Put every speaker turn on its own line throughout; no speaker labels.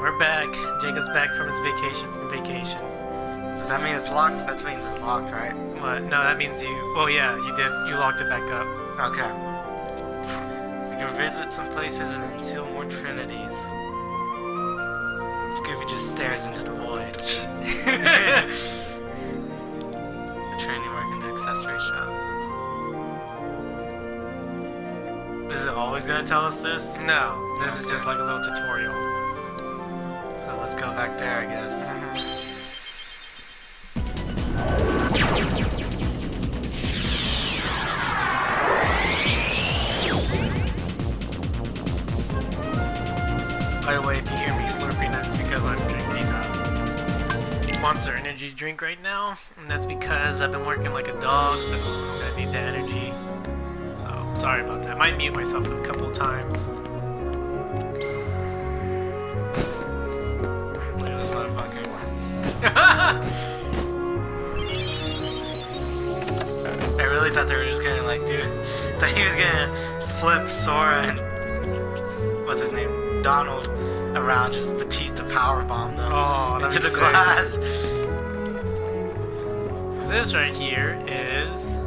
we're back. Jacob's back from his vacation
Does that mean it's locked? That means it's locked, right?
What? No, that means you... Well, yeah, you did. You locked it back up.
Okay. We can visit some places and unseal more trinities. Goofy just stares into the void. The trinity mark in the accessory shop. Is it always gonna tell us this?
No, this is just like a little tutorial.
So let's go back there, I guess.
By the way, if you hear me slurping, that's because I'm drinking a Monster Energy drink right now, and that's because I've been working like a dog, so I'm gonna need the energy. So, sorry about that. I might mute myself a couple times.
Look at this motherfucker. I really thought they were just gonna like do... thought he was gonna flip Sora and... what's his name? Donald around, just Batista powerbomb them into the glass.
So this right here is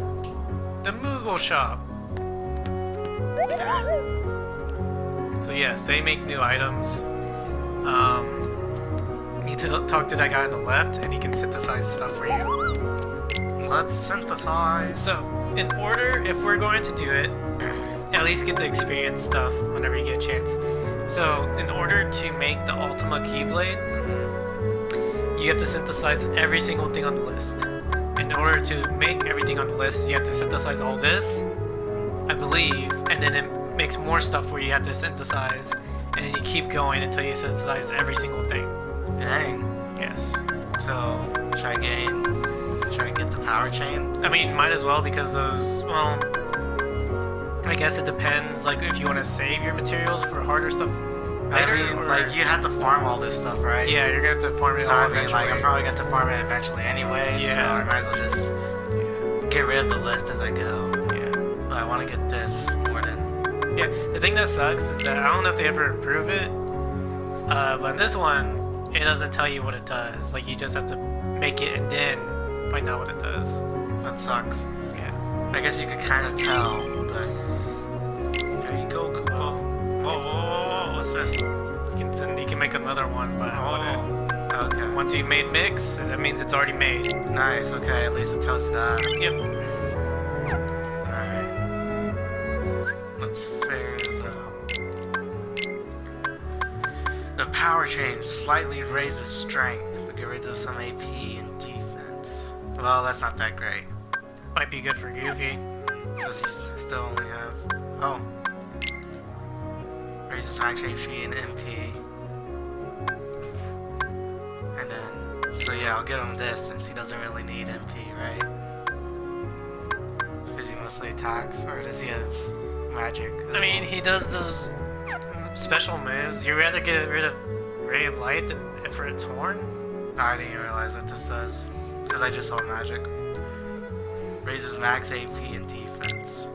the Moogle shop.
Okay.
So yes, they make new items. You need to talk to that guy on the left, and he can synthesize stuff for you.
Let's synthesize.
So, in order, if we're going to do it, at least get the experience stuff whenever you get a chance. So, in order to make the Ultima Keyblade, you have to synthesize every single thing on the list. In order to make everything on the list, you have to synthesize all this, I believe, and then it makes more stuff where you have to synthesize, and then you keep going until you synthesize every single thing.
Dang.
Yes.
So, try to get the power chain?
I mean, might as well, because those, well... I guess it depends, like, if you want to save your materials for harder stuff later,
I mean,
or...
like, you have to farm all this stuff, right?
Yeah, you're going to have to farm it
So,
all
I mean,
eventually.
like, I'm probably going to farm it eventually anyway,
Yeah.
so I might as well just get rid of the list as I go.
Yeah.
But I want to get this more than...
Yeah, the thing that sucks is that I don't know if they ever improve it, but in this one, it doesn't tell you what it does. Like, you just have to make it and then find out what it does.
That sucks.
Yeah.
I guess you could kind of tell, but... There you go, Koopa. Whoa, what's this?
You can make another one, but I wouldn't.
Okay.
Once you've made mix, that means it's already made.
Nice, okay, at least it tells you that.
Yep.
Alright. Let's figure this out. The power chain slightly raises strength, but get rid of some AP and defense. Well, that's not that great.
Might be good for Goofy.
Does he still only have... Oh. Raises max HP and MP. And then... So yeah, I'll get him this since he doesn't really need MP, right? Because he mostly attacks, or does he have magic?
I mean, he does those special moves. You rather get rid of Ray of Light than Ifrit's Horn?
I didn't even realize what this does, because I just saw magic. Raises max AP and defense.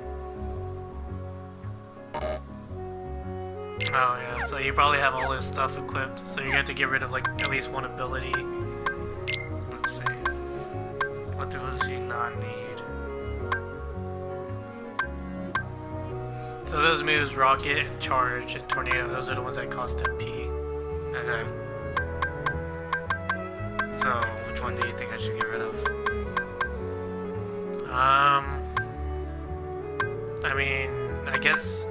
Oh yeah, so you probably have all this stuff equipped, so you're gonna have to get rid of like at least one ability.
Let's see. What does he not need?
So those moves, Rocket, and Charge, and Tornado, those are the ones that cost MP.
Okay. So, which one do you think I should get rid of?
I mean, I guess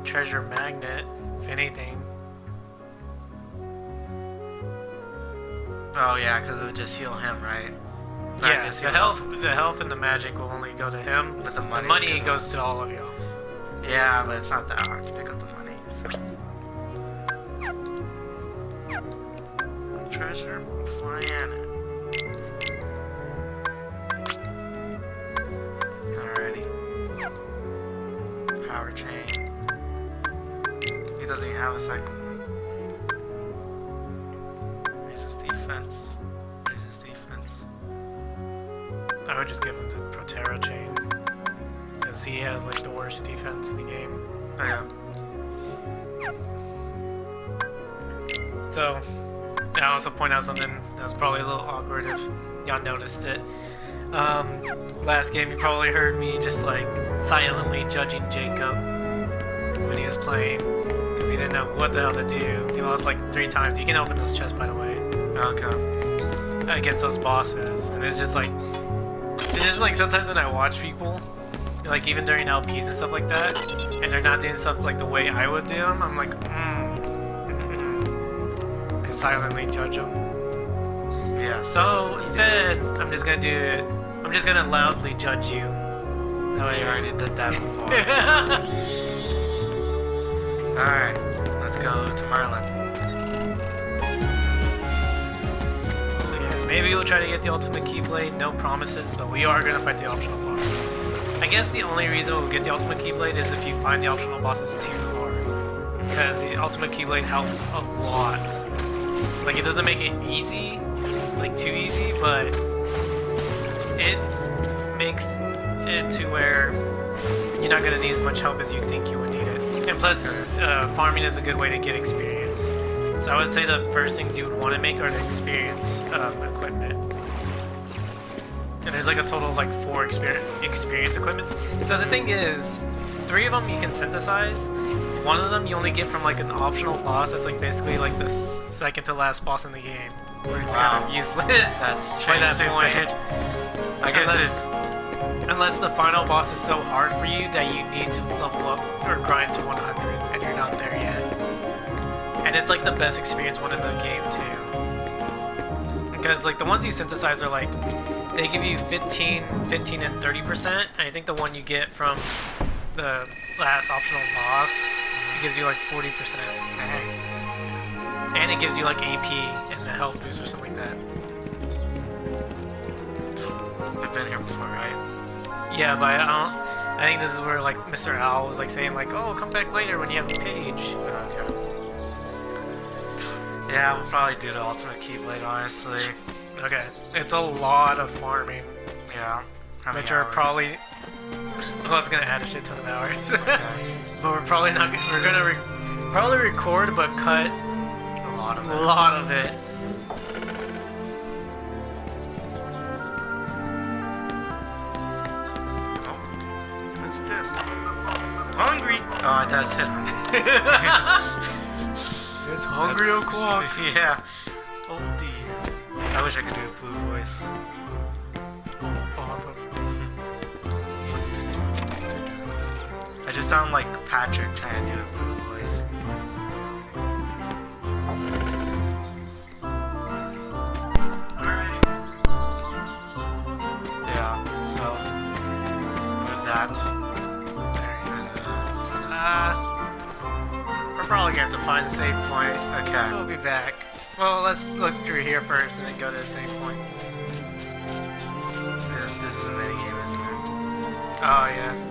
Treasure Magnet, if anything.
Oh yeah, because it would just heal him, right? I
Yeah,
guess
the health and the magic will only go to him,
but the money,
goes to all of you.
Yeah, but it's not that hard to pick up the money. So. Treasure planet. Alrighty. Power chain. He doesn't even have a second one. Raises defense. Raises defense.
I would just give him the Protera chain, because he has like the worst defense in the game.
Oh yeah.
So, I also point out something that was probably a little awkward if y'all noticed it. Last game, you probably heard me just like silently judging Jacob when he was playing because he didn't know what the hell to do. He lost like 3 times. You can open those chests, by the way.
Okay.
Against those bosses, and it's just like sometimes when I watch people, like even during LPs and stuff like that, and they're not doing stuff like the way I would do them, I'm like, I silently judge them.
Yeah.
So instead, I'm just gonna do it. I'm just gonna loudly judge you.
Oh, you already did that before. Alright, let's go to Merlin.
So yeah, maybe we'll try to get the ultimate Keyblade. No promises, but we are gonna fight the optional bosses. I guess the only reason we'll get the ultimate Keyblade is if you find the optional bosses too hard. Because the ultimate Keyblade helps a lot. Like, it doesn't make it easy, like too easy, but it makes it to where you're not gonna need as much help as you think you would need it. And plus, farming is a good way to get experience. So I would say the first things you would want to make are the experience equipment. And there's like a total of like 4 experience equipments. So the thing is, 3 of them you can synthesize. 1 of them you only get from like an optional boss that's like basically like the second to last boss in the game. Where it's kind of useless.
That's
by that
stupid.
point.
I guess
Unless the final boss is so hard for you that you need to level up or grind to 100 and you're not there yet. And it's like the best experience one in the game too. Because like the ones you synthesize are like, they give you 15, and 30%. And I think the one you get from the last optional boss, it gives you like 40%. And it gives you like AP and a health boost or something like that.
I've been here before, right?
Yeah, but I think this is where like Mr. Owl was like saying like, oh, come back later when you have a page.
Okay. Yeah, we'll probably do the ultimate Keyblade, honestly.
Okay, it's a lot of farming.
Yeah. How many
Which are
hours?
probably, well, it's gonna add a shit ton of hours.
Okay.
But we're probably not. We're gonna probably record, but cut
A lot of
a
it.
lot of it.
Oh, what's this? Hungry! Oh, I thought it said hungry.
It's hungry
That's-
o'clock.
Yeah. Oh dear. I wish I could do a blue voice. I just sound like Patrick trying to do a blue voice. Alright. Yeah, so what was that?
We're probably gonna have to find the save point.
Okay.
We'll be back. Well, let's look through here first and then go to the save point.
This is a minigame, isn't it?
Oh, yes.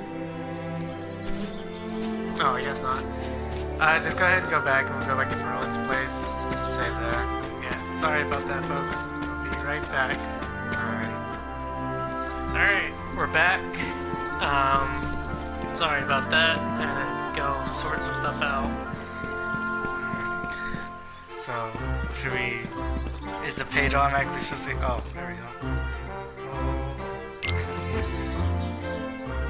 Oh, I guess not. Just go ahead and go back and we'll go back to Merlin's place.
Save there.
Yeah, sorry about that, folks. We'll be right back. Alright, we're back. Sorry about that. And go sort some stuff out.
So, should we... Is the page automatically supposed to... Oh, there we go.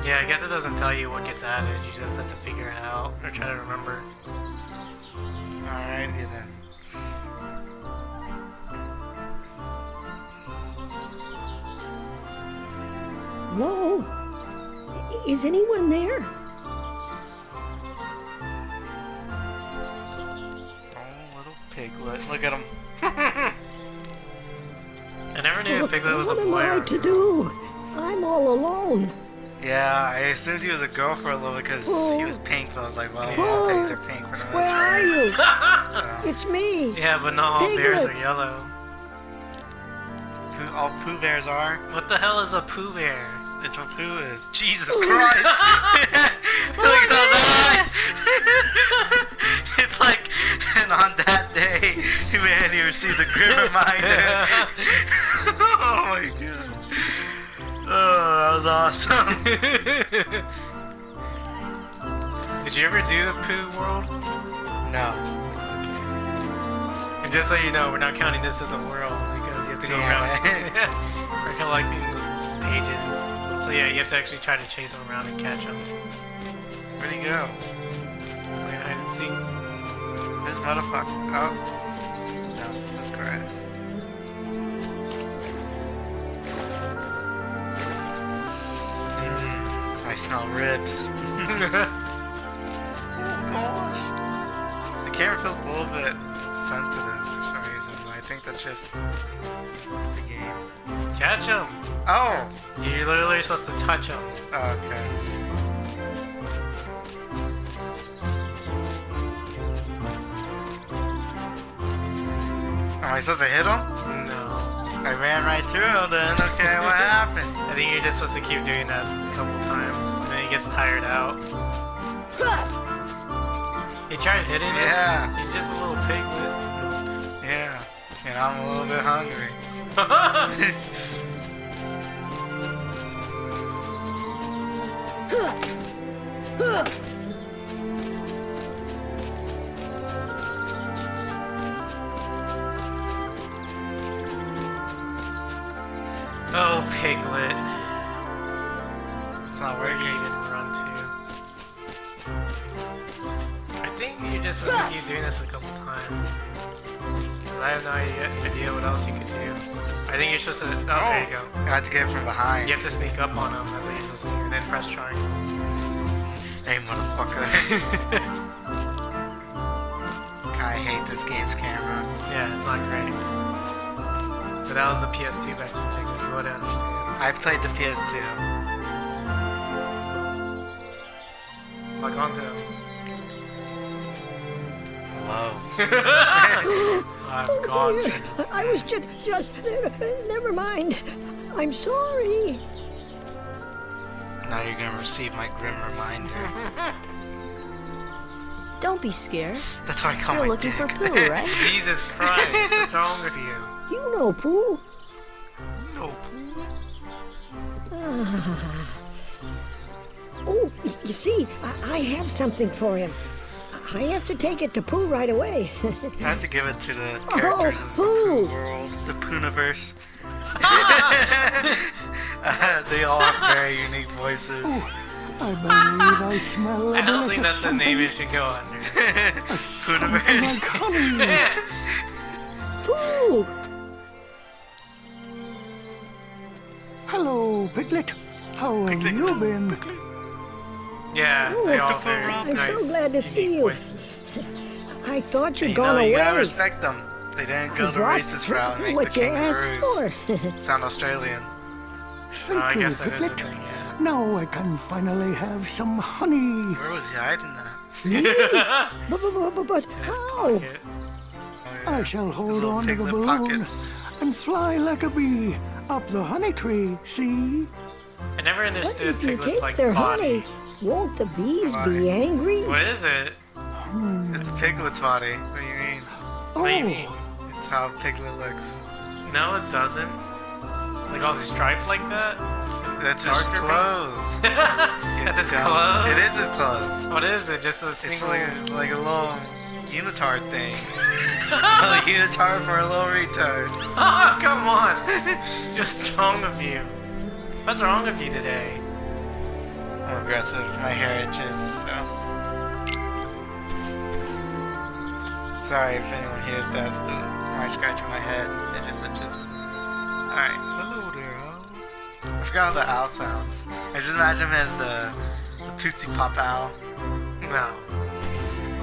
Yeah, I guess it doesn't tell you what gets added. You just have to figure it out or try to remember.
Alright, yeah then.
Hello? Is anyone there?
Oh, little Piglet. Look at him.
I never knew if Piglet was a
What
boy
am
or
I
a
to
girl.
do? I'm all alone.
Yeah, I assumed he was a girl for a little bit because he was pink, but I was like, well,
Yeah.
all pigs are pink for the most
Where are you?
part. So,
It's me.
Yeah, but not all bears are
Piglet.
yellow.
all Pooh Bears are.
What the hell is a Pooh Bear?
It's what Pooh is. Jesus Christ! Look at those eyes! It's like, and on that day, man, he received a grim reminder. Oh my god. Oh, that was awesome.
Did you ever do the Pooh World?
No.
And just so you know, we're not counting this as a world because you have to go around. We're collecting the pages. So yeah, you have to actually try to chase them around and catch them.
Where'd he go?
Play hide and seek.
This motherfucker. Oh. No, that's grass. I smell ribs. Oh gosh. The camera feels a little bit sensitive for some reason, but I think that's just the game.
Catch them!
Oh!
You're literally supposed to touch them.
Okay. Am I supposed to hit him?
No.
I ran right through him then. Okay, what happened?
I think you're just supposed to keep doing that a couple times, and then he gets tired out. You tried hitting him?
Yeah.
He's just a little piglet.
Yeah. And I'm a little bit hungry.
Oh, Piglet.
It's not
Where do you
working.
even run to? I think you're just supposed to keep doing this a couple times. 'Cause I have no idea what else you could do. I think you're supposed to... Oh, there you go.
I had to get it from behind.
You have to sneak up on him. That's what you're supposed to do. And then press triangle.
Hey, motherfucker. I hate this game's camera.
Yeah, it's not great. But that was the PS2 back then, Jacob. You would understand.
I played the PS2.
Lock onto him.
Hello.
I'm gone.
I was just, never mind. I'm sorry.
Now you're gonna receive my grim reminder.
Don't be scared.
That's why I call
You're
my
looking
dick.
for Pooh, right?
Jesus Christ, what's wrong with you?
You know, Pooh.
No.
Oh, you see, I have something for him. I have to take it to Pooh right away.
I have to give it to the characters of the
Pooh.
Pooh world, the Poohniverse. They all have very unique voices.
I believe I smell a
I don't think
delicious
that's the name it
something,
should go under.
something
Poohniverse.
like honey.
Pooh!
Hello, Piglet. How have you been?
Yeah,
Oh,
they all
wonderful
very
Rob.
I'm so
nice,
glad to see
unique
you.
voices.
I thought you'd
You
gone
know, you gotta
away.
respect them. They didn't go the
What?
racist route and make
What
the
you asked
kangaroos
for?
sound Australian.
Thank
I
you,
guess that is the
Piglet.
thing, yeah.
Now I can finally have some honey.
Where was he hiding that?
But
In his
how?
pocket.
Oh,
I shall
His
hold
little
on to the
piglet
balloon
pockets.
and fly like a bee up the honey tree, see?
I never
But
understood
if you
Piglet's
take
like
their
body.
honey, won't the bees
Body.
be angry?
What is it?
It's a piglet's body. What do you mean?
What do you mean?
It's how a piglet looks.
No, it doesn't. Like all striped like that?
That's his
Darker
clothes.
That's his
dumb.
clothes?
It is his clothes.
What is it? Just a
It's
single...
like a little unitard thing. A little unitard for a little retard.
Oh, come on! Just wrong with you. What's wrong with you today?
I'm aggressive. My hair itches, so. Sorry if anyone hears that. When I scratching my head, it just itches. Alright. Hello there, owl. I forgot how the owl sounds. I just imagine him as the Tootsie Pop owl.
No.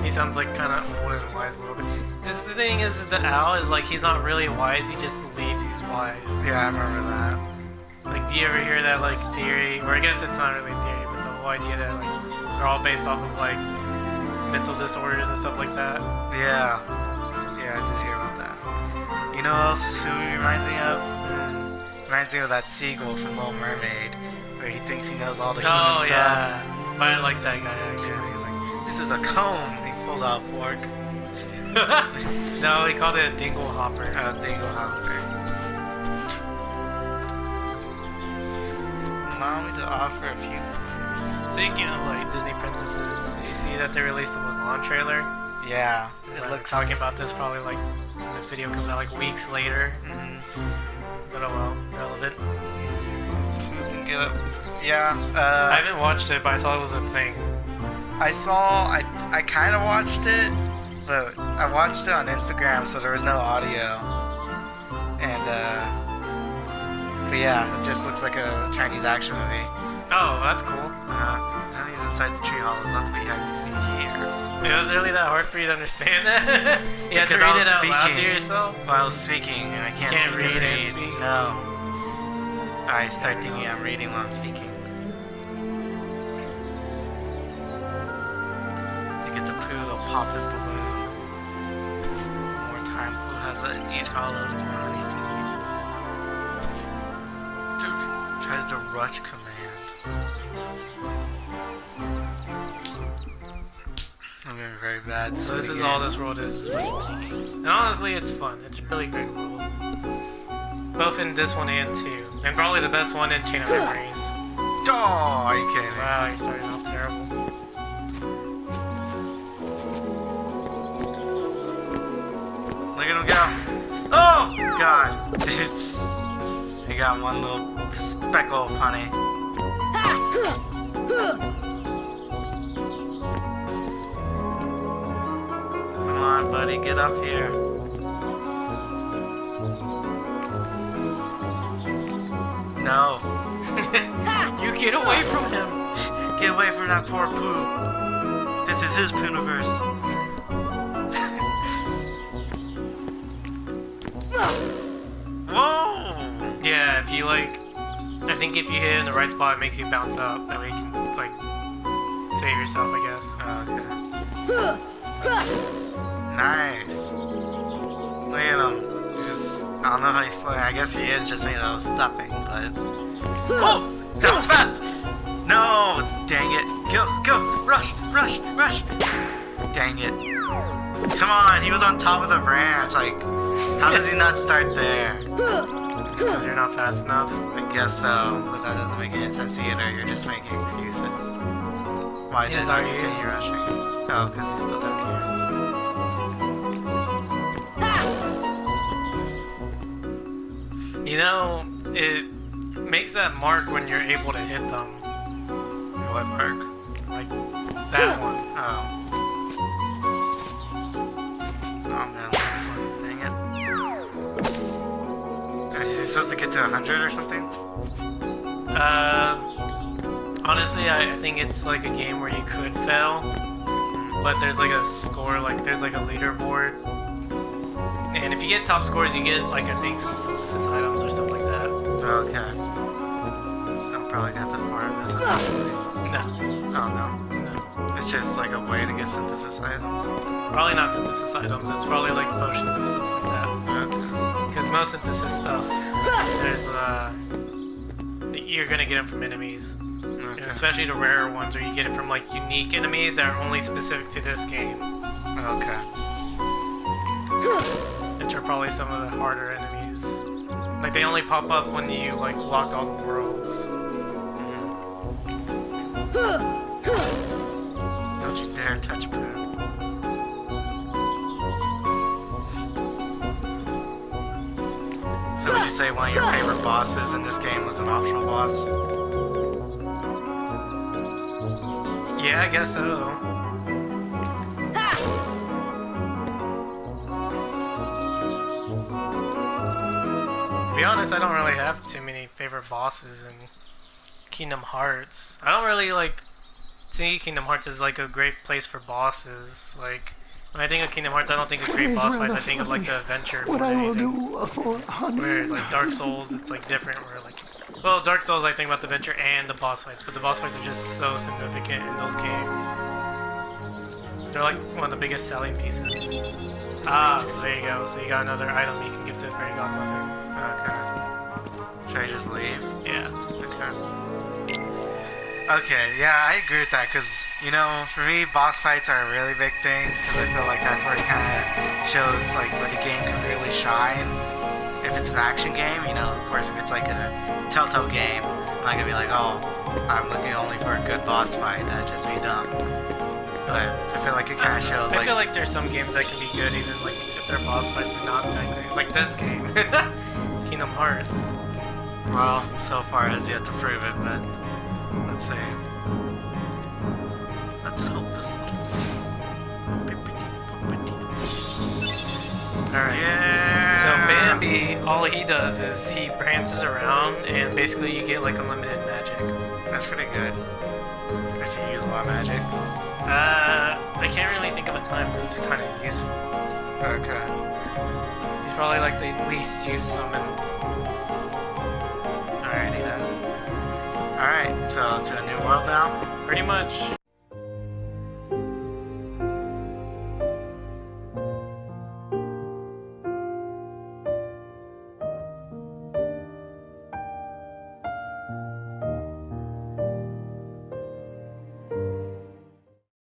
He sounds like kind of old and wise a little bit. The thing is, the owl is like, he's not really wise, he just believes he's wise.
Yeah, I remember that.
Like, do you ever hear that, like, theory? Or I guess it's not really theory, but the whole idea that, like, they're all based off of, like, mental disorders and stuff like that.
Yeah. Yeah, I did hear about that. You know what else who he reminds me of? Reminds me of that seagull from Little Mermaid, where he thinks he knows all the human
Oh,
stuff.
yeah. But I like that guy, actually.
Yeah, he's like, this is a cone. And he pulls out a fork.
No, he called it a dingle hopper.
Dingle hopper. Allow me to offer a few clues.
Speaking of, like, Disney princesses, did you see that they released a Mulan trailer?
Yeah,
It
it looks...
talking about this probably like when this video comes out like weeks later. But oh well, relevant.
We can get up. Yeah,
I haven't watched it, but I saw it was a thing.
I kind of watched it, but I watched it on Instagram, so there was no audio. And, but yeah, it just looks like a Chinese action movie.
Oh, that's cool.
And he's inside the tree hollows. That's what you have to see here.
It was really that hard for you to understand that? You had to
Because I
read
was
it out loud to
speaking.
yourself?
While I was speaking, and I can't
Can't
speak
read
and
and speak?
No. I start thinking I'm reading while I'm speaking. They get to Pooh, they'll pop his balloon. One more time, Pooh has each hollow one he can eat. Dude, tries the rush command. I'm doing very bad.
So this is all this world is mini games. And honestly, it's fun. It's a really great world. Both in this one and 2. And probably the best one in Chain of Memories.
Oh, are you kidding me?
Wow, you're starting off terrible.
Look at him go. Oh, God. He got one little speckle of honey. Come on, buddy, get up here. No.
You get away from him!
Get away from that poor Pooh. This is his Pooniverse. Whoa!
Yeah, if you like... I think if you hit in the right spot, it makes you bounce up. That way you can, like, save yourself, I guess.
Okay. Nice. Look at him. He's just... I don't know how he's playing. I guess he is just, stuffing, but... Oh! That was fast! No! Dang it. Go! Rush! Dang it. Come on, he was on top of the branch. Like, how does he not start there?
Because you're not fast enough.
I guess so, but that doesn't make any sense either. You're just making excuses. Why
Yes,
did I
are you?
continue rushing? Oh, because he's still down here.
You know, it makes that mark when you're able to hit them.
What mark?
Like, that one.
Oh. Oh man, this one. Dang it. Is he supposed to get to 100 or something?
Honestly, I think it's like a game where you could fail, but there's like a score, like there's like a leaderboard, and if you get top scores, you get like I think some synthesis items or stuff like that.
Okay. So I'm probably gonna have to farm this.
No,
Oh no. It's just like a way to get synthesis items.
probably not synthesis items. It's probably like potions and stuff like that. Because most synthesis stuff, there's you're gonna get them from enemies. And especially the rarer ones where you get it from like unique enemies that are only specific to this game.
Okay.
Which are probably some of the harder enemies. Like they only pop up when you like locked all the worlds.
Don't you dare touch me. So would you say one of your favorite bosses in this game was an optional boss?
Yeah, I guess so. To be honest, I don't really have too many favorite bosses in Kingdom Hearts. I don't really like see Kingdom Hearts as like a great place for bosses. Like when I think of Kingdom Hearts, I don't think of great
It's
boss
rather
fights. I think of like
funny
the adventure.
What
more
I
than
will
anything.
do for honey.
Where like Dark Souls, it's like different. Where like, well, Dark Souls, I think about the adventure and the boss fights, but the boss fights are just so significant in those games. They're like one of the biggest selling pieces. Ah, so there you go. So you got another item you can give to the fairy godmother.
Okay. Should I just leave?
Yeah.
Okay. Okay, yeah, I agree with that, because, for me, boss fights are a really big thing, because I feel like that's where it kind of shows, like, where the game can really shine. If it's an action game, of course, if it's like a Telltale game, I'm not going to be like, oh, I'm looking only for a good boss fight, that'd just be dumb. But I feel like it kind of shows
I feel like there's some games that can be good even like if their boss fights are not that great. Like this game. Kingdom Hearts.
well, so far has yet to prove it, but let's see. Let's hope this little.
Alright.
Yeah.
So Bambi, all he does is he prances around and basically you get like unlimited magic.
That's pretty good. If you use a lot of magic.
I can't really think of a time where it's kind of useful.
Okay.
He's probably like the least used summon.
Alrighty then. Alright, so to a new world now.
Pretty much.